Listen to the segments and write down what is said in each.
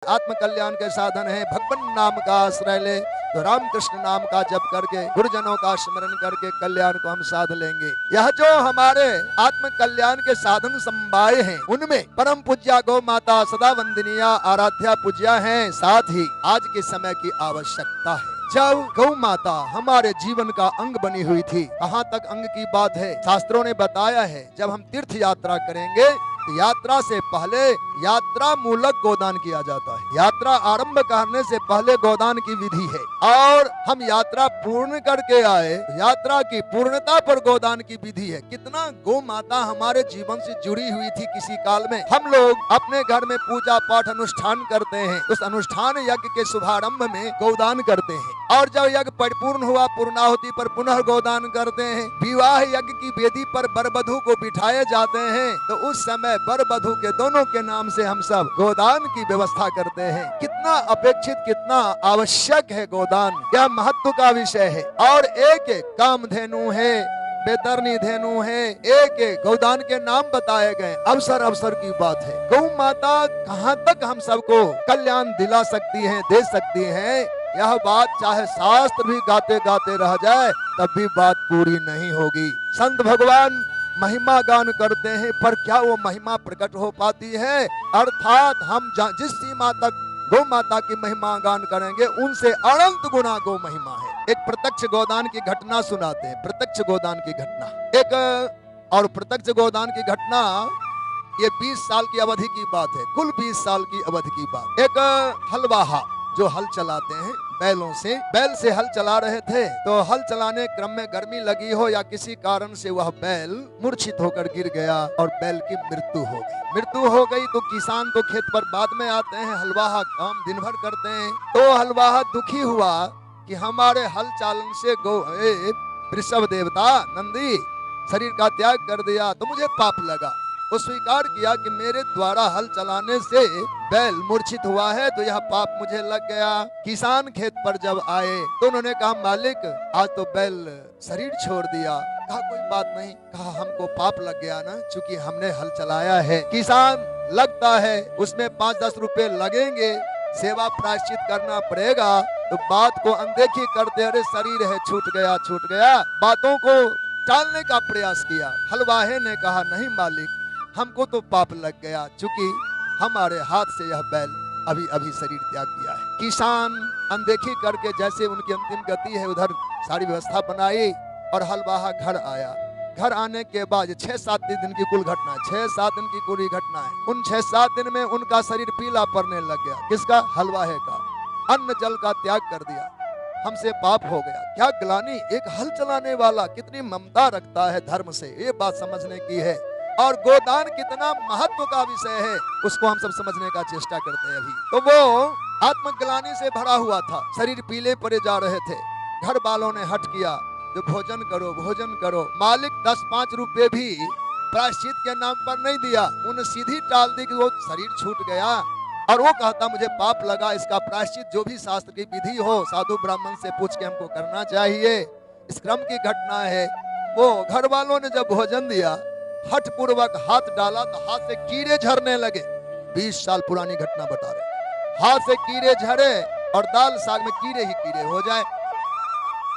आत्म कल्याण के साधन है। भगवान नाम का आश्रय ले तो राम कृष्ण नाम का जप करके गुरुजनों का स्मरण करके कल्याण को हम साध लेंगे। यह जो हमारे आत्म कल्याण के साधन संभाए हैं उनमें परम पूज्या गौ माता सदा वंदनीय आराध्या पूज्या है। साथ ही आज के समय की आवश्यकता है। जब गौ माता हमारे जीवन का अंग बनी हुई थी, कहाँ तक अंग की बात है, शास्त्रों ने बताया है जब हम तीर्थ यात्रा करेंगे यात्रा से पहले यात्रा मूलक गोदान किया जाता है। यात्रा आरंभ करने से पहले गोदान की विधि है और हम यात्रा पूर्ण करके आए, यात्रा की पूर्णता पर गोदान की विधि है। कितना गौ माता हमारे जीवन से जुड़ी हुई थी। किसी काल में हम लोग अपने घर में पूजा पाठ अनुष्ठान करते हैं, उस अनुष्ठान यज्ञ के शुभारंभ में गोदान करते हैं और जब यज्ञ परिपूर्ण हुआ पूर्णाहुति पर पुनः गोदान करते हैं। विवाह यज्ञ की वेदी पर वर वधू को बिठाए जाते हैं तो उस समय वर वधू के दोनों के नाम से हम सब गोदान की व्यवस्था करते हैं। कितना अपेक्षित, कितना आवश्यक है गोदान, यह महत्व का विषय है। और एक एक कामधेनु है, बेतरनी धेनु है, एक एक गौदान के नाम बताए गए। अवसर अवसर की बात है। गौ माता कहाँ तक हम सबको कल्याण दिला सकती है, दे सकती है, यह बात चाहे शास्त्र भी गाते गाते रह जाए तब भी बात पूरी नहीं होगी। संत भगवान महिमा गान करते हैं पर क्या वो महिमा प्रकट हो पाती है? अर्थात हम जिस सीमा तक गौ माता की महिमा गान करेंगे उनसे अनंत गुना गौ महिमा है। एक प्रत्यक्ष गोदान की घटना सुनाते हैं। प्रत्यक्ष गोदान की घटना एक और प्रत्यक्ष गोदान की घटना ये 20 साल की अवधि की बात है। कुल 20 साल की अवधि की बात। एक हलवाहा जो हल चलाते हैं बैलों से, बैल से हल चला रहे थे तो हल चलाने क्रम में गर्मी लगी हो या किसी कारण से वह बैल मूर्छित होकर गिर गया और बैल की मृत्यु हो गई। मृत्यु हो गई तो किसान तो खेत पर बाद में आते हैं, हलवाहा काम दिन भर करते हैं। तो हलवाहा दुखी हुआ कि हमारे हल चालन से वृषभ देवता नंदी शरीर का त्याग कर दिया तो मुझे पाप लगा। वो स्वीकार किया कि मेरे द्वारा हल चलाने से बैल मूर्छित हुआ है तो यह पाप मुझे लग गया। किसान खेत पर जब आए तो उन्होंने कहा मालिक आज तो बैल शरीर छोड़ दिया। कहा कोई बात नहीं, कहा हमको पाप लग गया ना, चूंकि हमने हल चलाया है। किसान लगता है उसमें 5-10 रुपए लगेंगे, सेवा प्रायश्चित करना पड़ेगा। तो बात को अनदेखी करते अरे शरीर है छूट गया छूट गया, बातों को टालने का प्रयास किया। हलवाहे ने कहा नहीं मालिक हमको तो पाप लग गया, चूंकि हमारे हाथ से यह बैल अभी अभी शरीर त्याग किया है। किसान अनदेखी करके जैसे उनकी अंतिम गति है उधर सारी व्यवस्था बनाई और हलवाहा घर आया। घर आने के बाद 6-7 दिन की कुल घटना है, 6-7 दिन की पूरी घटना है। उन 6-7 दिन में उनका शरीर पीला पड़ने लग गया। किसका? हलवाहे का। अन्न जल का त्याग कर दिया, हमसे पाप हो गया। क्या ग्लानि, एक हल चलाने वाला कितनी ममता रखता है धर्म से, ये बात समझने की है। और गोदान कितना महत्व का विषय है उसको हम सब समझने का चेष्टा करते हैं अभी। तो वो आत्मग्लानि से भरा हुआ था, शरीर पीले पड़े जा रहे थे। घर वालों ने हट किया जो भोजन करो भोजन करो। मालिक 10-5 रुपए भी प्रायश्चित के नाम पर नहीं दिया, उन्हें सीधी टाल दी कि वो शरीर छूट गया और वो कहता मुझे पाप लगा, इसका प्रायश्चित जो भी शास्त्र की विधि हो साधु ब्राह्मण से पूछ के हमको करना चाहिए। इस क्रम की घटना है। वो घर वालों ने जब भोजन दिया हठ पूर्वक हाथ डाला तो हाथ से कीड़े झरने लगे। 20 साल पुरानी घटना बता रहे। हाथ से कीड़े झरे और दाल साग में कीड़े ही कीड़े हो जाए,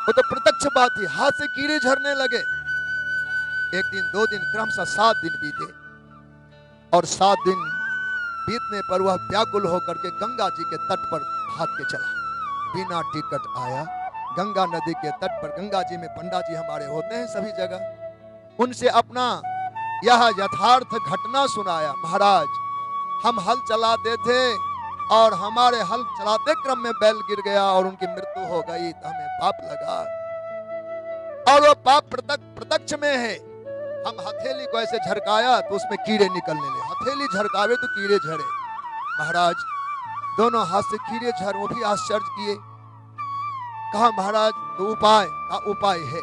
वो तो प्रत्यक्ष बात थी। हाथ से कीड़े झरने लगे। 1 दिन 2 दिन क्रमशः 7 दिन बीते और 7 दिन बीतने पर वह व्याकुल होकर के गंगा जी के तट पर भाग के चला। बिना टिकट आया गंगा नदी के तट पर। गंगा जी में पंडा जी हमारे होते हैं सभी जगह। उनसे अपना यह यथार्थ घटना सुनाया। महाराज हम हल चलाते थे और हमारे हल चलाते क्रम में बैल गिर गया और उनकी मृत्यु हो गई तो हमें पाप लगा और वो पाप प्रत्यक्ष में है। हम हथेली को ऐसे झरकाया तो उसमें कीड़े निकलने लगे, हथेली झरकावे तो कीड़े झरे। महाराज दोनों हाथ से कीड़े झर, वो भी आश्चर्य किए। कहा महाराज तो उपाय? का उपाय है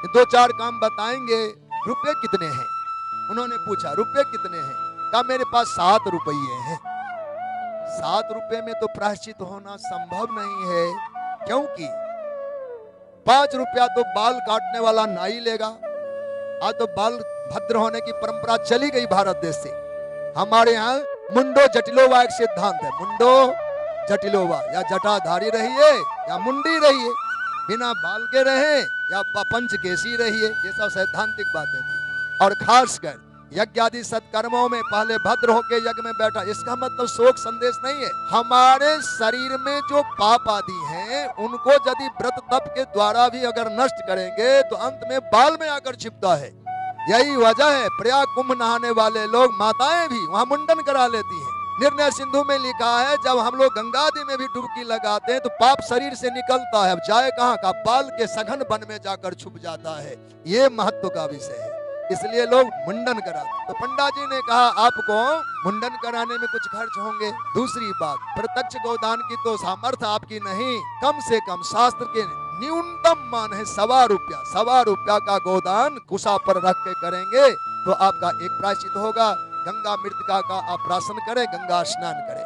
2-4 काम बताएंगे, रुपए कितने हैं? उन्होंने पूछा रुपए कितने हैं? कहा मेरे पास 7 रुपये हैं। 7 रुपए में तो प्रायश्चित होना संभव नहीं है, क्योंकि 5 रुपया तो बाल काटने वाला नाई लेगा। आज तो बाल भद्र होने की परंपरा चली गई भारत देश से। हमारे यहाँ मुंडो जटिलोवा एक सिद्धांत है। मुंडो जटिलोवा, या जटाधारी रहिए या मुंडी रहिए, बिना बाल के रहे या पंचकेशी रहिए, ये सब सैद्धांतिक बातें थी। और खासकर यज्ञ आदि सत्कर्मों में पहले भद्र होके यज्ञ में बैठा, इसका मतलब शोक संदेश नहीं है। हमारे शरीर में जो पाप आदि हैं उनको यदि व्रत तप के द्वारा भी अगर नष्ट करेंगे तो अंत में बाल में आकर छिपता है। यही वजह है प्रयाग कुंभ नहाने वाले लोग, माताएं भी वहां मुंडन करा लेती हैं। निर्णय सिंधु में लिखा है जब हम लोग गंगा नदी में भी डुबकी लगाते हैं तो पाप शरीर से निकलता है, अब जाए कहां का, बाल के सघन वन में जाकर छुप जाता है। ये महत्व का विषय है, इसलिए लोग मुंडन कराते। तो पंडा जी ने कहा आपको मुंडन कराने में कुछ खर्च होंगे। दूसरी बात, प्रत्यक्ष गोदान की तो सामर्थ्य आपकी नहीं, कम से कम शास्त्र के न्यूनतम मान है 1.25 रुपया। 1.25 रुपया का गोदान कुशा पर रख के करेंगे तो आपका एक प्रायश्चित होगा। गंगा मृतिका का आप प्राशन करें, गंगा स्नान करें।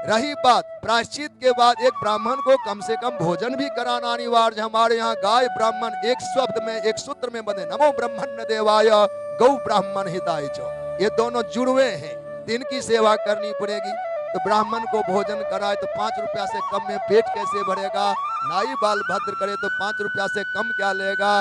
रही बात प्रायश्चित के बाद एक ब्राह्मण को कम से कम भोजन भी कराना अनिवार्य। हमारे यहाँ गाय ब्राह्मण एक शब्द में, एक सूत्र में बंधे, नमो ब्रह्मण्य देवाय गौ ब्राह्मण हिताय च, ये दोनों जुड़वे हैं, इनकी सेवा करनी पड़ेगी। तो ब्राह्मण को भोजन कराए तो 5 रुपया से कम में पेट कैसे भरेगा। नाई बाल भद्र करे तो 5 रुपया से कम क्या लेगा,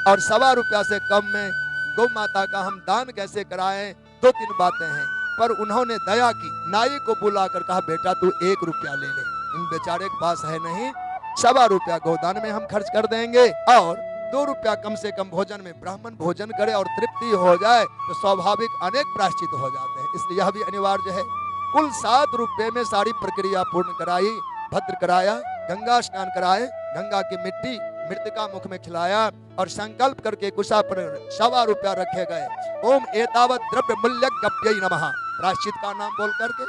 और 1.25 रुपया से कम में गौ माता का हम दान कैसे कराएं। 2-3 बातें हैं, पर उन्होंने दया की, नाई को बुलाकर कहा बेटा तू 1 रुपया ले ले, इन बेचारे के पास है नहीं, 1.25 रुपया गोदान में हम खर्च कर देंगे और 2 रुपया कम से कम भोजन में ब्राह्मण भोजन करे और तृप्ति हो जाए तो स्वाभाविक अनेक प्रायश्चित हो जाते हैं। इसलिए यह भी अनिवार्य है। कुल 7 रुपये में सारी प्रक्रिया पूर्ण कराई, भद्र कराया, गंगा स्नान कराए, गंगा की मिट्टी मृतिका मुख में खिलाया और संकल्प करके कुशा पर 1.25 रुपया रखे गए। ओम एतावत द्रव्य मूल्य गप्यै नमः, प्रायश्चित का नाम बोल करके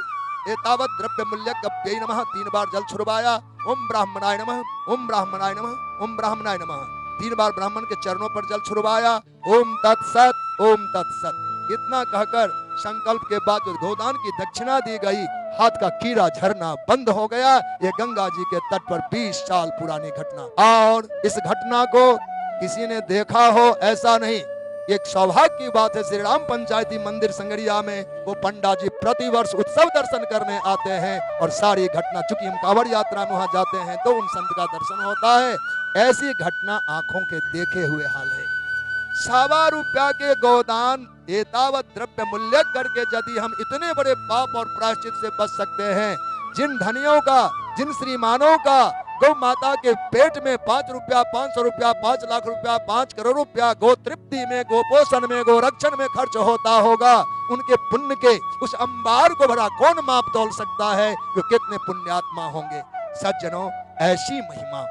एतावत द्रव्य मूल्य गप्यै नमः 3 बार जल छुड़वाया। ओम ब्राह्मणाय नमः, ओम ब्राह्मणाय नमः, ओम ब्राह्मणाय नमः, 3 बार ब्राह्मण के चरणों पर जल छुड़वाया। ओम तत्सत, ओम तत्सत, इतना कहकर संकल्प के बाद जो गोदान की दक्षिणा दी गई, हाथ का कीड़ा झरना बंद हो गया। ये गंगा जी के तट पर 20 साल पुरानी घटना, और इस घटना को किसी ने देखा हो ऐसा नहीं, एक सौभाग्य की बात है। श्री राम पंचायती मंदिर संगरिया में वो पंडा जी प्रतिवर्ष उत्सव दर्शन करने आते हैं और सारी घटना, चूंकि हम कांवड़ यात्रा में वहां जाते हैं तो उन संत का दर्शन होता है। ऐसी घटना आंखों के देखे हुए हाल है। 1.25 रुपया के गोदान एतावत द्रव्य मूल्य करके यदि हम इतने बड़े पाप और प्रायश्चित से बच सकते हैं, जिन धनियों का, जिन श्रीमानों का गौ माता के पेट में 5 रुपया, 500 रुपया, 5 लाख रुपया, 5 करोड़ रुपया गो तृप्ति में, गो पोषण में, गो रक्षण में खर्च होता होगा, उनके पुण्य के उस अंबार को भरा कौन माप तोल सकता है, वो कितने पुण्यात्मा होंगे। सज्जनों, ऐसी महिमा